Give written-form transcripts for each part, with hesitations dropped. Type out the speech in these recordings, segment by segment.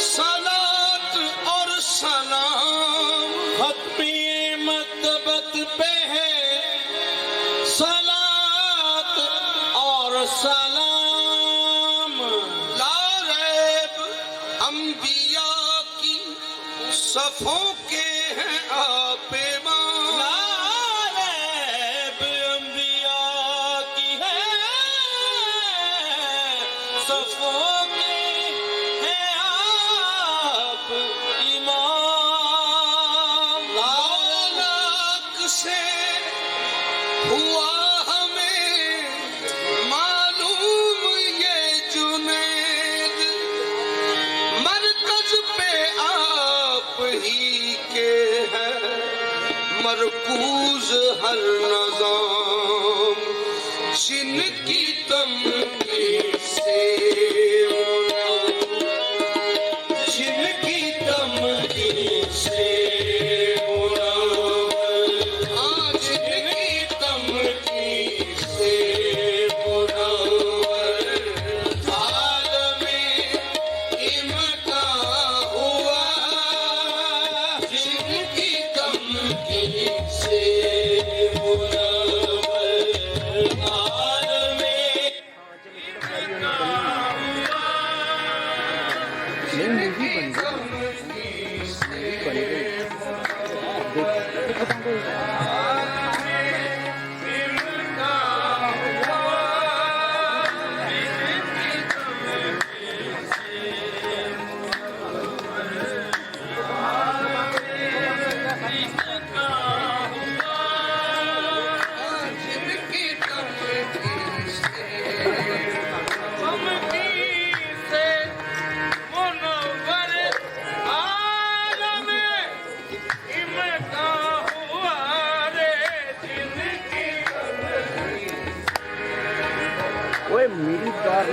सलात और सलाम खत्मी मतबत पे है, सलात और सलाम ला रैब अंबिया की सफों के हैं आप हुआ हमें मालूम ये जुनैद मरकज पे आप ही के हैं मरकूज हर नज़ाम जिनकी तमकीन से जिनकी तमकीन से मेरी कार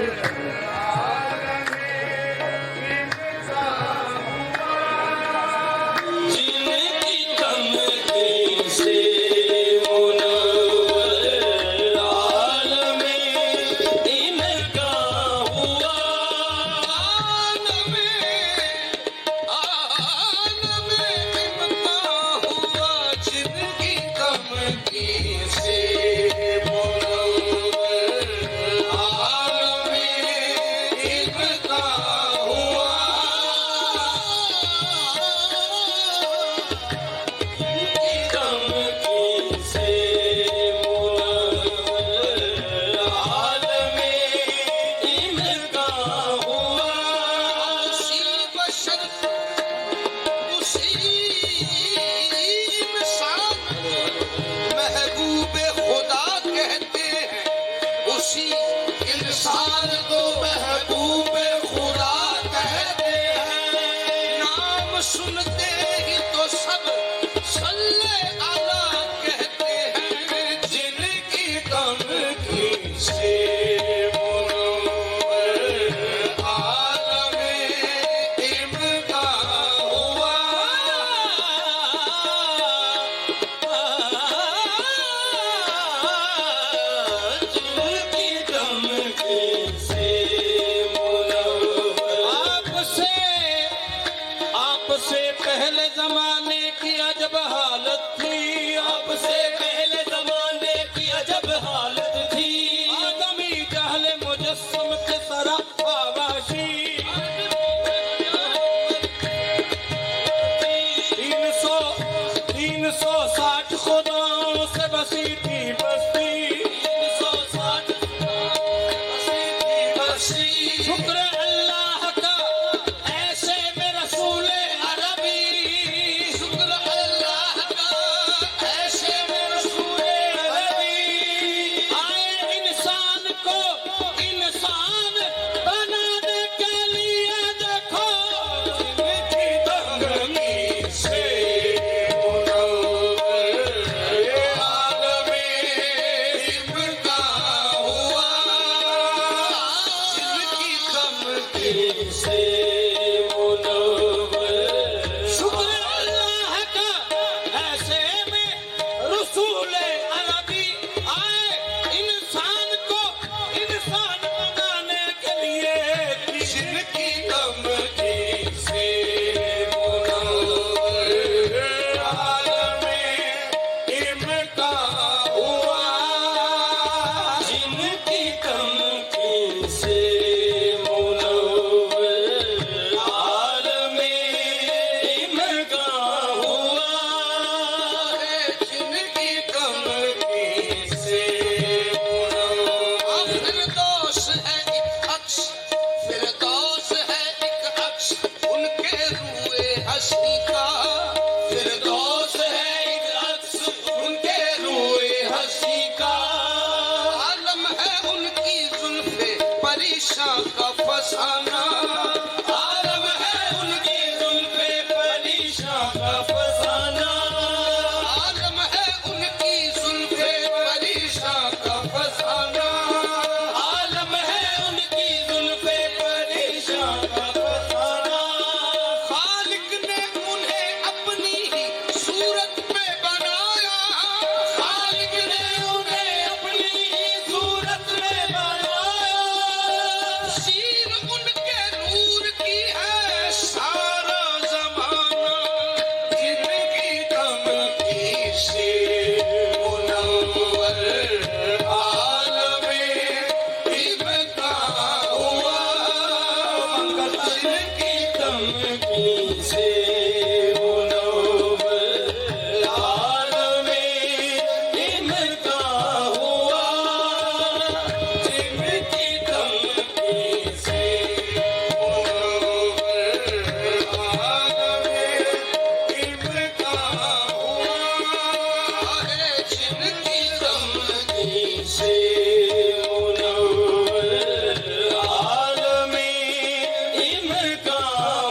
जिनका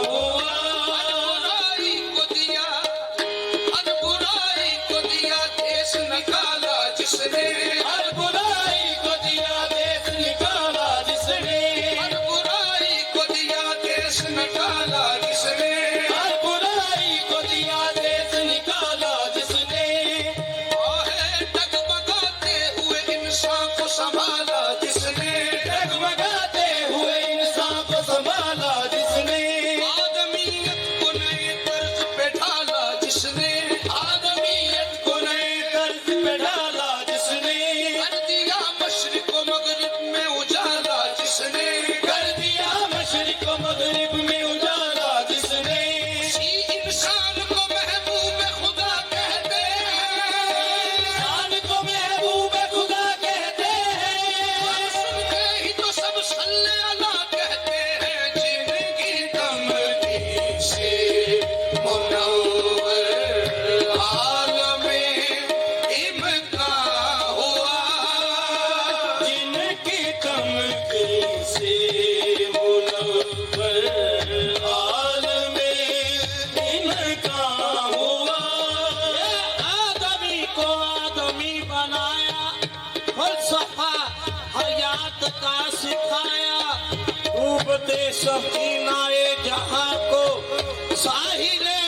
हुआ। बुराई को दिया, हर बुराई को दिया देश निकाला जिसने, हर बुराई को दिया देश निकाला जिसने, हर बुराई को दिया देश निकाला जिसने, हर बुराई को दिया देश निकाला जिसने। आहे डगमगाते हुए इंसान को संभाला जिसने, डगमगाते हुए इंसान को संभाला जिसने। आदमियत को नए तर्ज पे ढाला जिसने, आदमियत को नए तर्ज पे ढाला जिसने। कर दिया मशरिक को मगरिब में उजाला जिसने, कर दिया मशरिक को मगरिब में उजाला जिसने। इसी इंसान को महबूब खुदा कहते हैं, इंसान को महबूब खुदा कहते हैं। सुनते ही तो सब सल्ले अला कहते हैं। जिनकी कमली से मुनव्वर आलमे इब्का हुआ, जिनकी कमली से मुनव्वर आलमे इब्का हुआ। आदमी को आदमी बनाया, फलसफा हयात का सिखाया। डूबते सफीनाए जहां को साहिले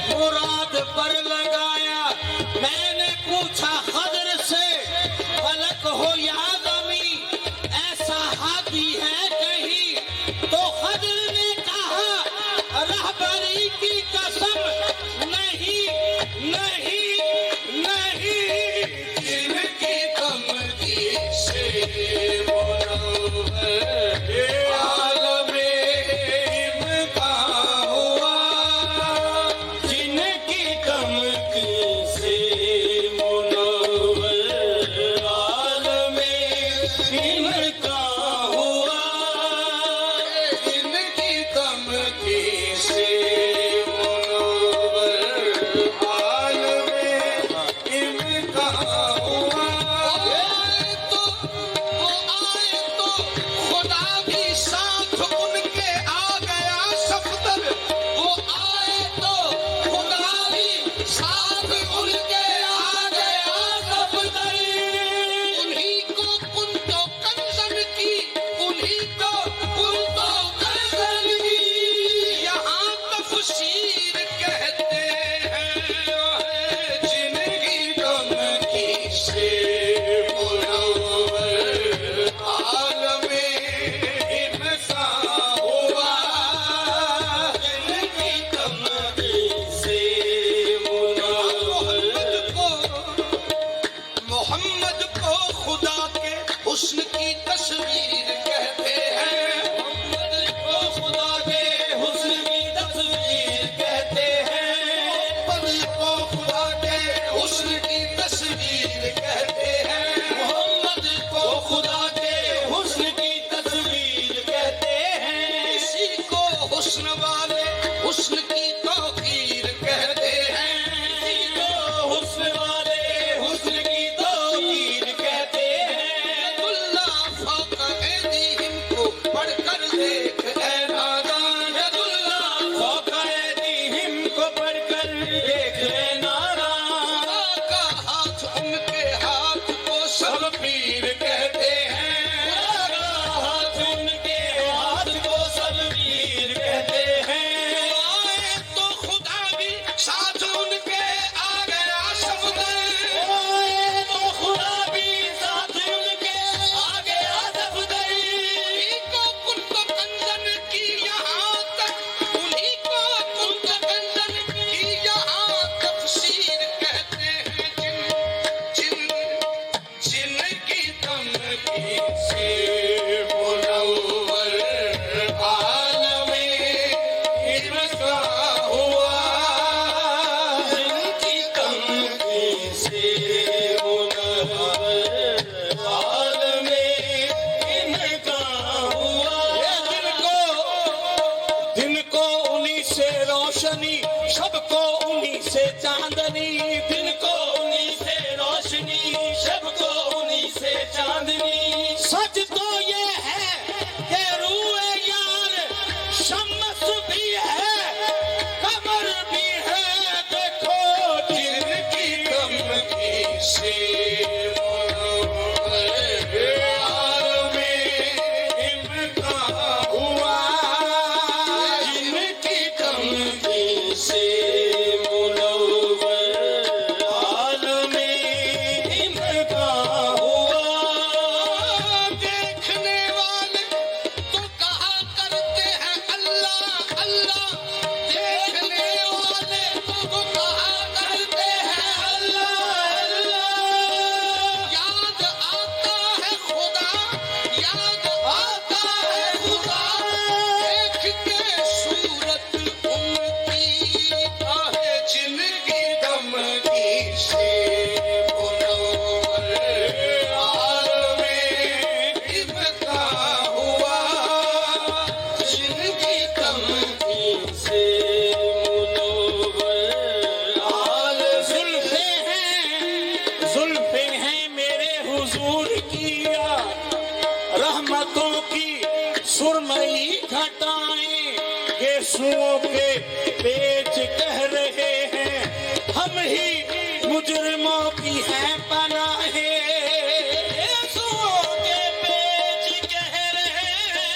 मुराद पर लगाया। मैंने पूछा खदर से, फलक हो या ज़मी, ऐसा हादी है कहीं? तो खदर ने कहा रहबरी की कसम, नहीं नहीं नहीं। जिनकी कमली से मुनव्वर आलमे इब्का हुआ, जिनकी कमली से मुनव्वर आलमे इब्का हुआ, जिनकी कमली से मुनव्वर आलमे इब्का हुआ। वो आए तो खुदा भी साथ उनके आ गया सफदर। वो आए तो खुदा भी साथ उनके आ गया सफदर। उन्हीं को कुंतो कंजन की, उन्हीं को कुंतो कंजन की यहाँ तफसीर कहते हैं। जिनकी कमली से मुनव्वर आलमे इब्का हुआ, जिनकी कमली से मोहम्मद को खुदा के हुस्न की तस्वीर कहते हैं। मोहम्मद को खुदा के हुस्न की तस्वीर कहते हैं। मोहम्मद को खुदा के हुस्न की तस्वीर कहते हैं। मोहम्मद को खुदा के हुस्न की तस्वीर कहते हैं। इसी को हुस्न वाले हुस्न की तौकीर कहते हैं। इसी को हुस्न वाले हुस्न की तौकीर कहते हैं। यदुल्लाह फौका ऐदीहिम को पढ़कर देख ऐ नादान, यदुल्लाह फौका ऐदीहिम को पढ़कर देख ऐ नादान। खुदा का हाथ उनके हाथ को सब पीर कहते हैं। खुदा का हाथ उनके हाथ को सब पीर कहते हैं। आए तो खुदा भी साथ उनके आ गया सफदर। आए तो खुदा भी साथ उनके आ गया सफदर। उन्हीं को कुंतो कंजन की यहाँ तक, उन्हीं को कुंतो कंजन की यहाँ तफसीर कहते हैं। जिनकी कमली से मुनव्वर आलमे इब्का हुआ, जिनकी कमली से मुनव्वर आलमे इब्का हुआ। दिन को उन्हीं से रोशनी, शब को उन्हीं से चांदनी। दिन को उन्हीं से रोशनी, शब को उन्हीं से चांदनी। सच तो ये है कि रूए यार शम्स भी है कमर भी है देखो जिनकी कमली से सुरमई घटाएं गेसुओं के पेच कह रहे हैं हम ही मुजरिमों की हैं पनाहें गेसुओं के पेच कह रहे हैं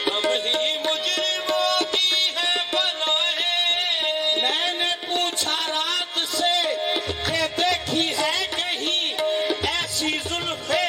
हम ही मुजरिमों की हैं पनाहें मैंने पूछा रात से कि देखी है कहीं ऐसी जुल्फे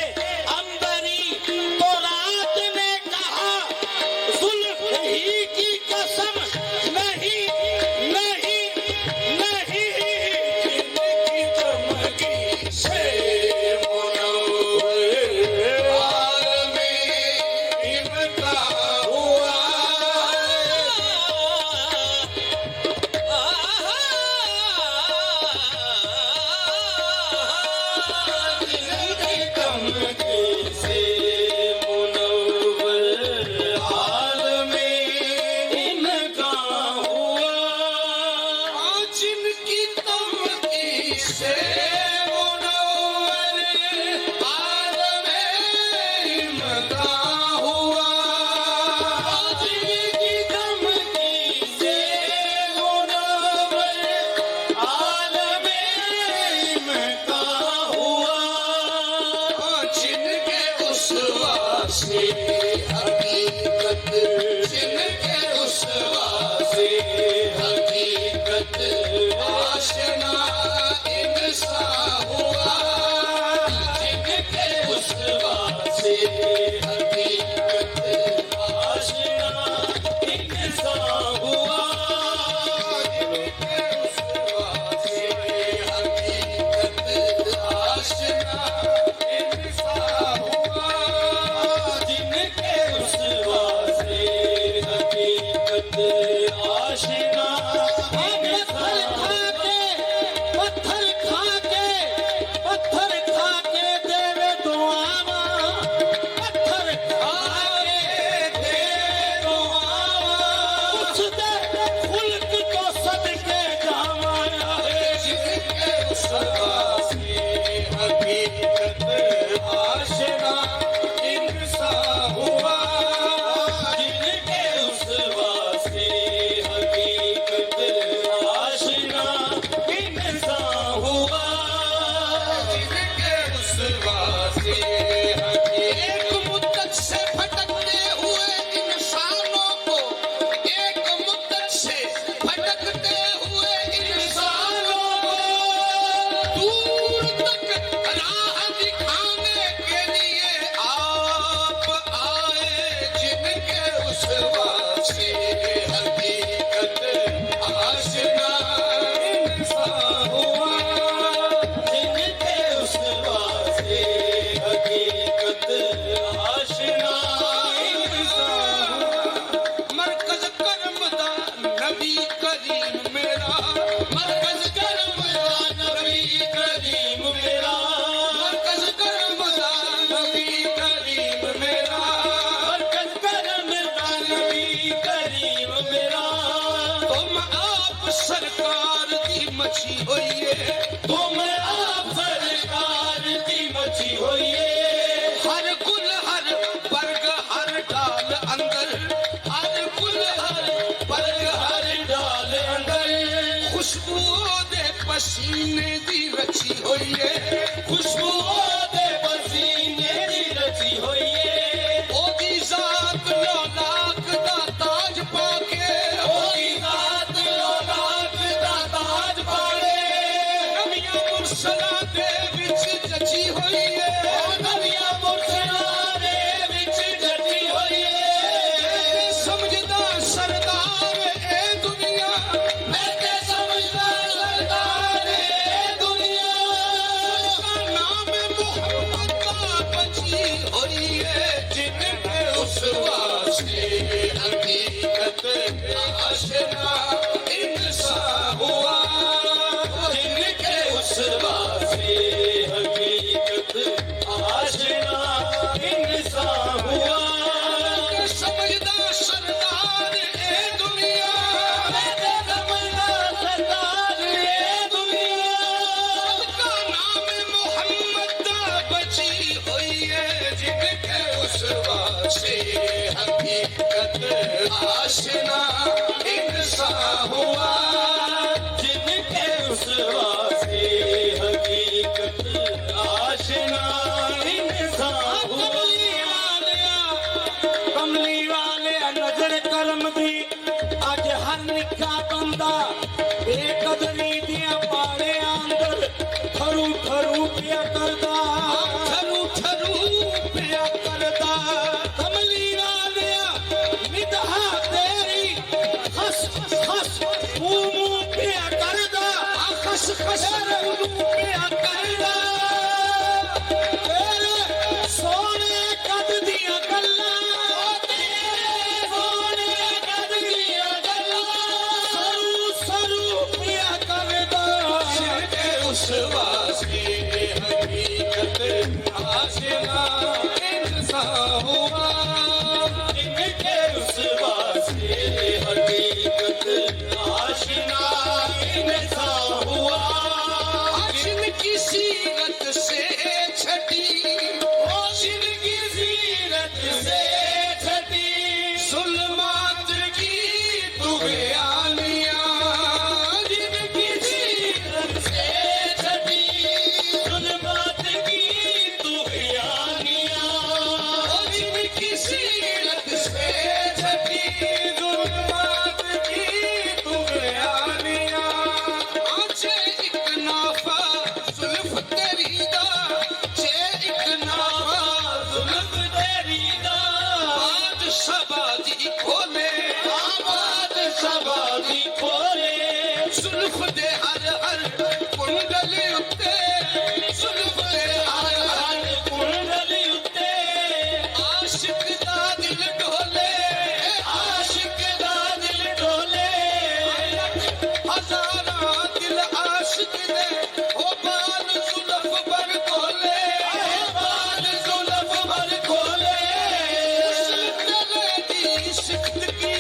हर गुल हर वर्ग हर डाल अंदर पसीने दी रची होई है खुशबू दे पसीने दी रची होई है ओदी जात लौलाक दा ताज पाके ओदी जात लौलाक दा ताज पाके नबियां मुरसलां दे विच जची होई है नबियां मुरसलां दे विच जची होई है समझदा सरदार ए दुनिया मैं ते समझदा सरदार ए दुनिया उसका नाम मोहम्मद दा बची होई है जिनके उस वास्ते हकीकत आशना इंसान हुआ जिनके उस वास्ते हकीकत आशना इंसान हुआ समझदा सरदार ए दुनिया मैं ते समझदा सरदार ए दुनिया उसका नाम मोहम्मद दा बची हुई है जिनके उस वास्ते हकीकत आशना इंसान हुआ जिनके उस वास्ते हकीकत आशना इंसान हुआ कमली वाले नजर कलम दी अज हर निक्का बंदा बेकदरी दिया पाड़े अंदर थरू थरू पिया करदा थरू थरू पिया करदा कमली वाले निदहा तेरी खस खस मुंह पिया करदा खस खस पिया करदा तेरे सोने कद दिया गल्लां सोने कद दिया गल्लां सरू सरू पिया करदा जिनके उस वास्ते हकीकत आशना इंसान हुआ जिनके उस वास्ते हकीकत आशना इंसान हुआ जिनकी सीरत से छटी जिनकी सीरत से छटी जुल्मात की तुगयानियां जिनकी सीरत से छटी जुल्मात की तुगयानियां जिनकी सीरत से छटी जुल्मात की तुगयानियां आंचे एक नाफा जुल्फ तेरी दा चे एक नाफा जुल्फ तेरी दा बादशाह बाजी खोले बादशाह बाजी खोले जुल्फ दे हर हर कुंडली उत्ते जुल्फ दे हर हर कुंडली उत्ते आशिक दा दिल डोले आशिक दा दिल डोले हजारां दिल आशिक दे ओ बाल जुल्फ पर खोले बाल जुल्फ पर खोले उस गले दी सिफ्त की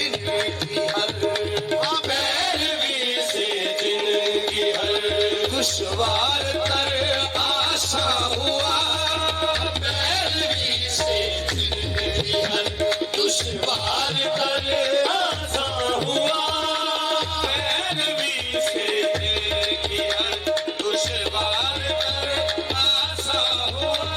जिनकी हर पैरवी से जिनकी हर दुश्वार तर आसान हुआ पैरवी से जिनकी हर दुश्वार तर आसान हुआ पैरवी से जिनकी हर दुश्वार तर आसान हुआ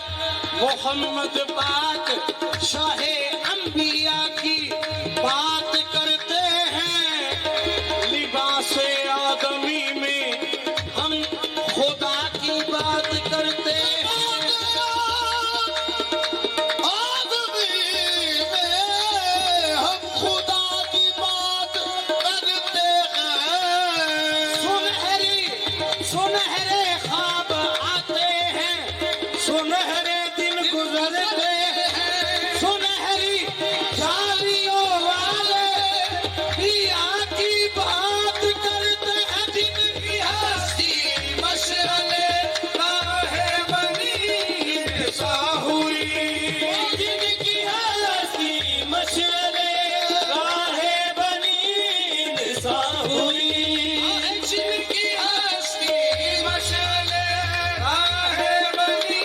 मोहम्मद पाक शाहे अंबिया की बात करते हैं लिबासे आदमी में हम खुदा की बात करते हैं आदमी में हम खुदा की बात करते हैं सुनहरे ख्वाब आते हैं सुनहरे गुजरते हैं सुनहरी जालियों वाले पिया की बात करते हैं जिनकी हस्ती मशअले राहे बनी सा हुई जिनकी हस्ती मशअले राहे बनी सा हुई जिनकी हस्ती मशअले राहे बनी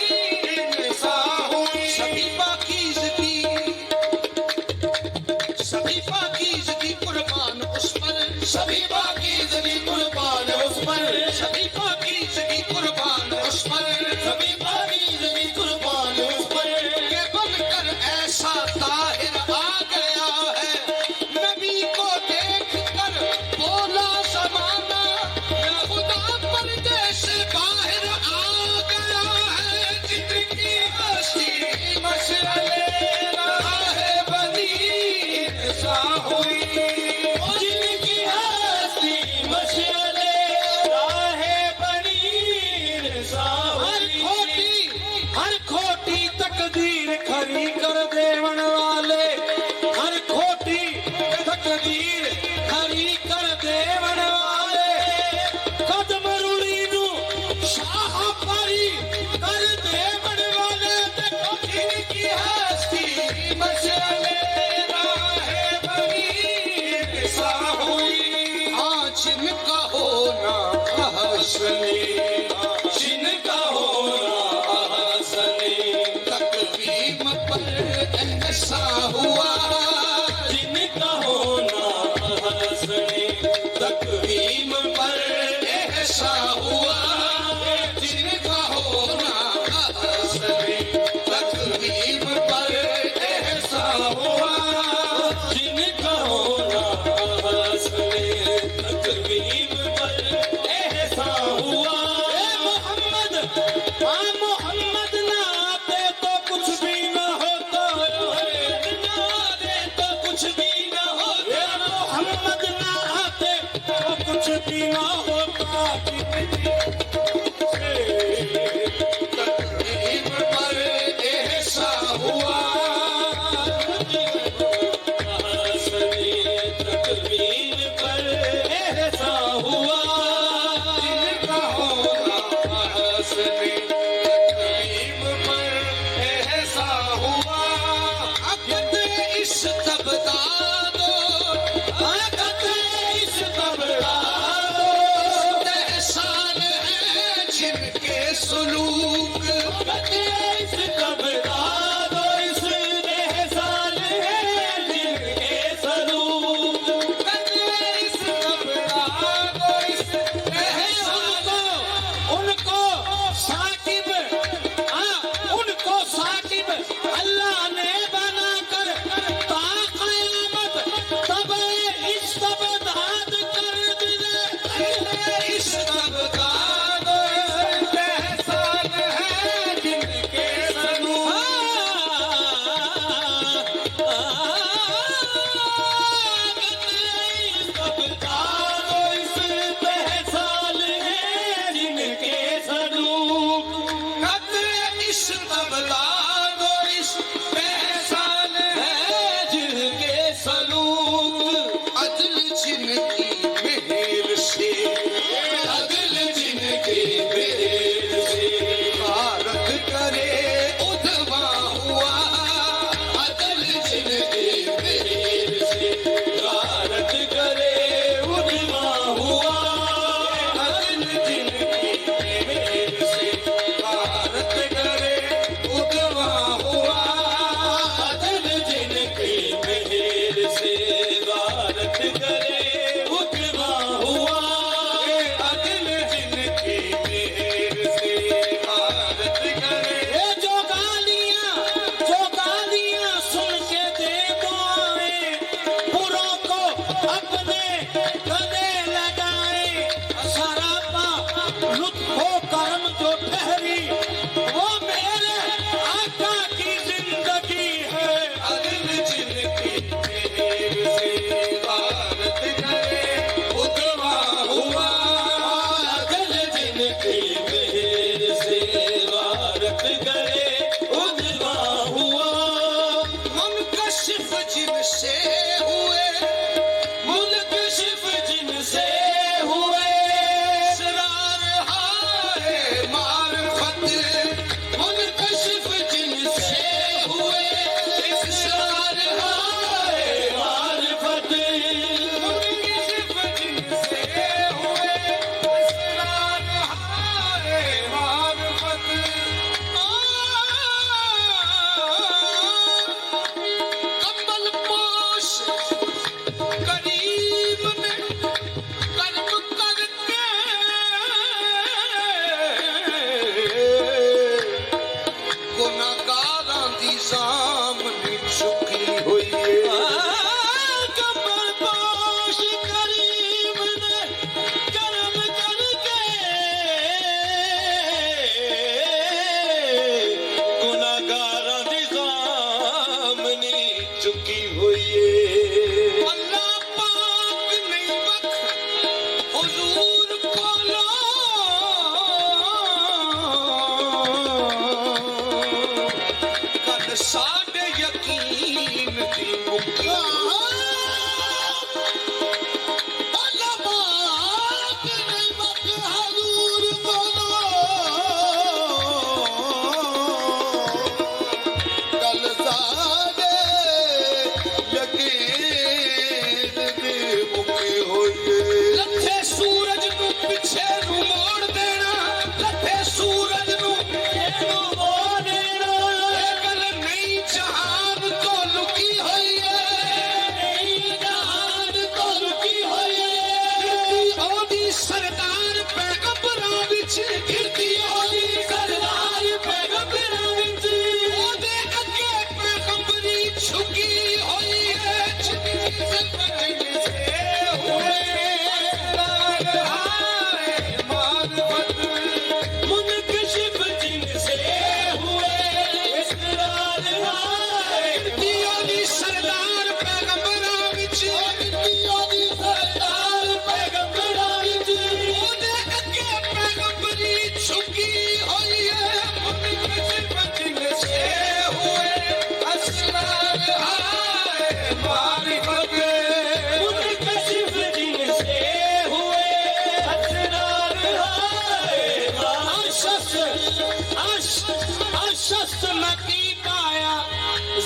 अशस्त नकी पाया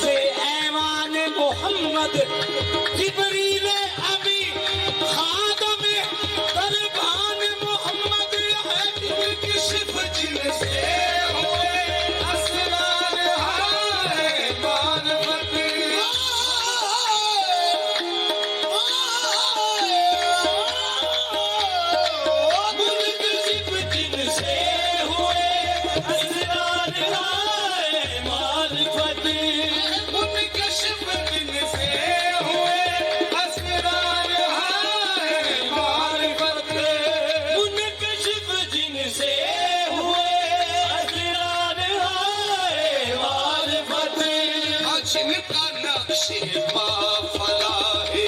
से ऐवान मोहम्मद जिबरील अभी खादम दरबान मोहम्मद है जिनकी शिफ जिनसे हुए असरार हाय मानवत मुल्क शिफ जिनसे हुए असरार हाय मानवत मुल्क शिफ जिनसे हुए असरार हाय मानवत मुल्क शिफ जिनसे हुए असरार हाय मानवत जिनका नक्शे काफला है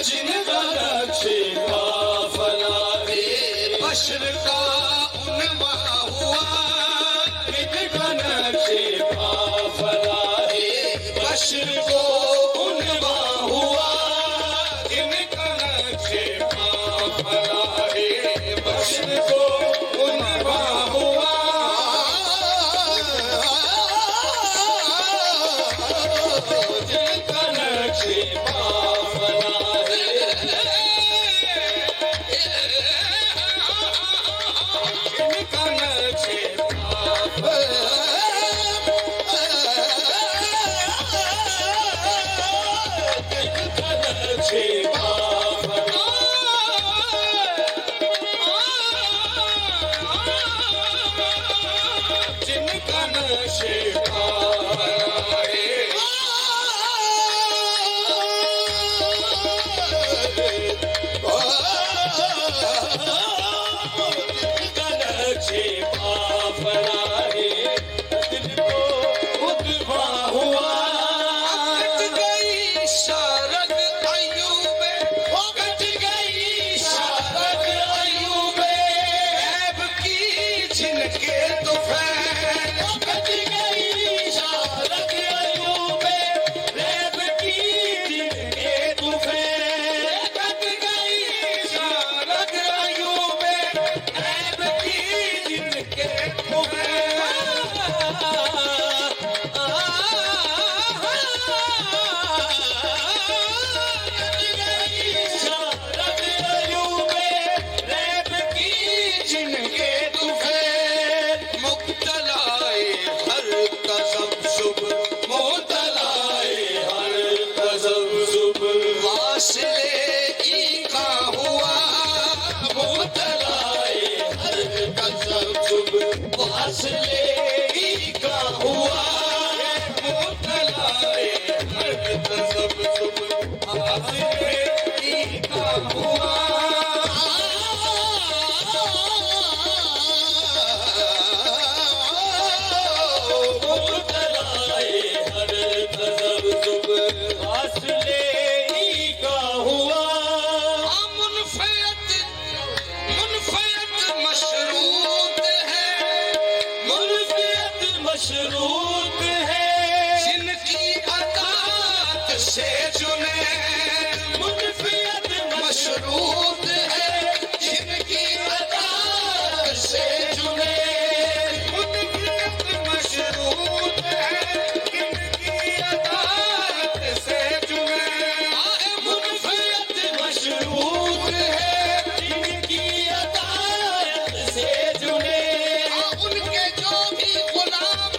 जिनका नक्शे काफला है बशर का उनवा हुआ जिनका नक्शे काफला है बशर को उनवा हुआ जिनका नक्शे काफला है बशर को उनवा हुआ जिनका नक्शे काफला है जिनका नक्शे काफला जिनका नक्शे काफला जिनका नक्शे काफला मशरूत है जिनकी अतात से चुने मुनफियत मशरूत है जिनकी अतात से चुने मुनफियत मशरूत है जिनकी अतात से चुने मुनफियत मशरूत है जिनकी अतात से चुने उनके जो भी गुलाम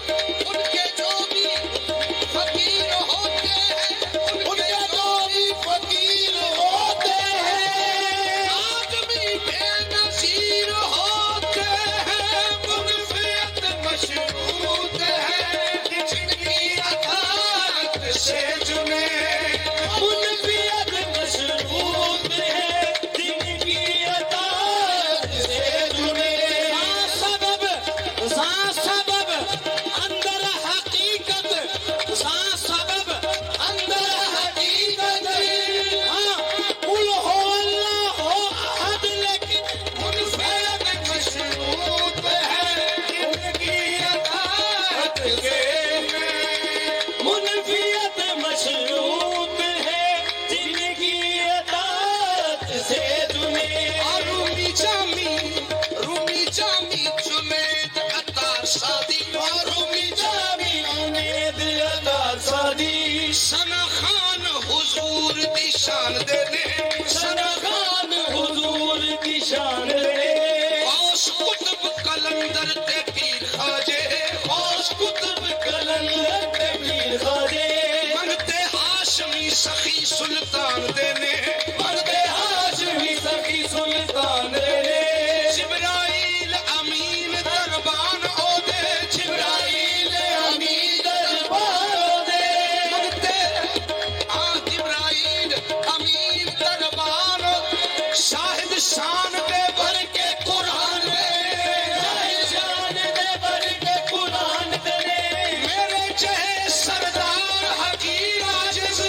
शान देने, सराखान हुजूर की शान ले। गौस कुतुब कलंदर ते पीर ख्वाजे, गौस कुतुब कलंदर ते पीर ख्वाजे, मंगते हाशमी सखी सुल्तान देने, मर्दे हाशमी सखी सुल्तान देने। जिब्राइल अमीन दरबान ओदे, जिब्राइल अमीन दरबार दे, मंगते जिब्राइल अमीन दरबान शाहिद शान दे भर के कुरान शान दे भर के कुरान दे। मेरे चहे सरदार हकीर आजिज,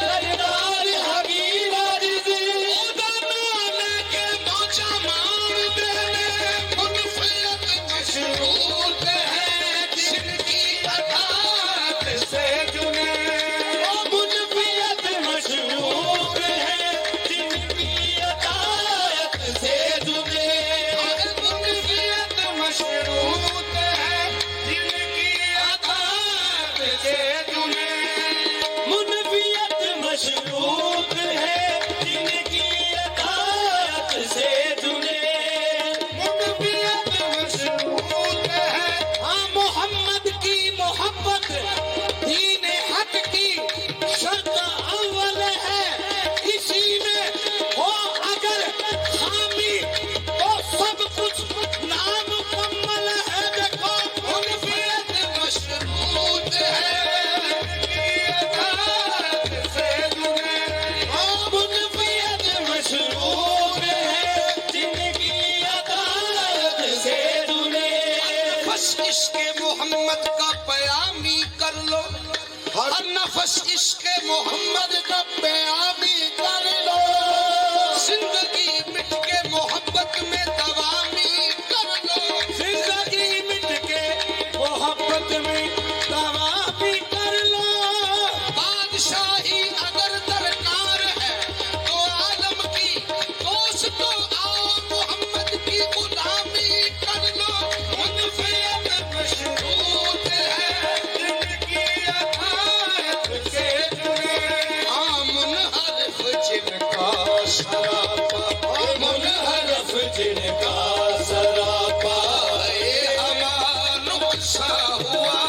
सरदार हकीम आजिज, ओदा नाम के मौजा मान देने, मुनफियत मशरूत है जिनकी अताअत से जुने। मुनफियत मशरूक है जिनकी अताअत से जुड़े। मुनफियत मशरूत है जिनकी अताअत से जुने। मुनफियत मशरूक है जिनकी अताअत से जुड़े। मुनफियत मशरूत है, हाँ मोहम्मद की मोहब्बत दीन हक की शर्त अव्वल है। इसी में हो अगर खामी तो सब कुछ नामुकम्मल है। देखो मुनफियत मशरूत है जिनकी अताअत से जुने। मुनफियत मशरूक है जिनकी अताअत से जुड़े। बस इश्क़े मोहम्मद का पयामी कर लो, हर नफस इश्क़े मोहम्मद का पयामी कर लो। जिंदगी मिट के मोहब्बत में दवामी कर लो। जिंदगी मिट के मोहब्बत में तवाफ़ी कर लो। बादशाही अगर दरकार है तो आलम की, दोस्तों आओ मोहम्मद की गुलामी कर लो। मुनफियत मशरूत है जिनकी अताअत से जुने। मुनहरफ जिनका सरापा, मुनहरफ जिनका सरापा, ये हमारा नुक्सा हुआ।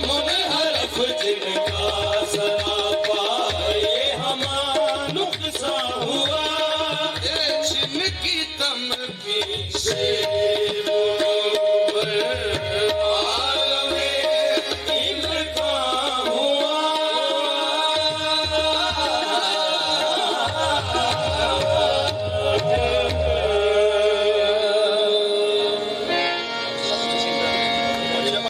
मुनहरफ जिनका सरापा, ये हमारा नुकसान हुआ। जिनकी तमकी से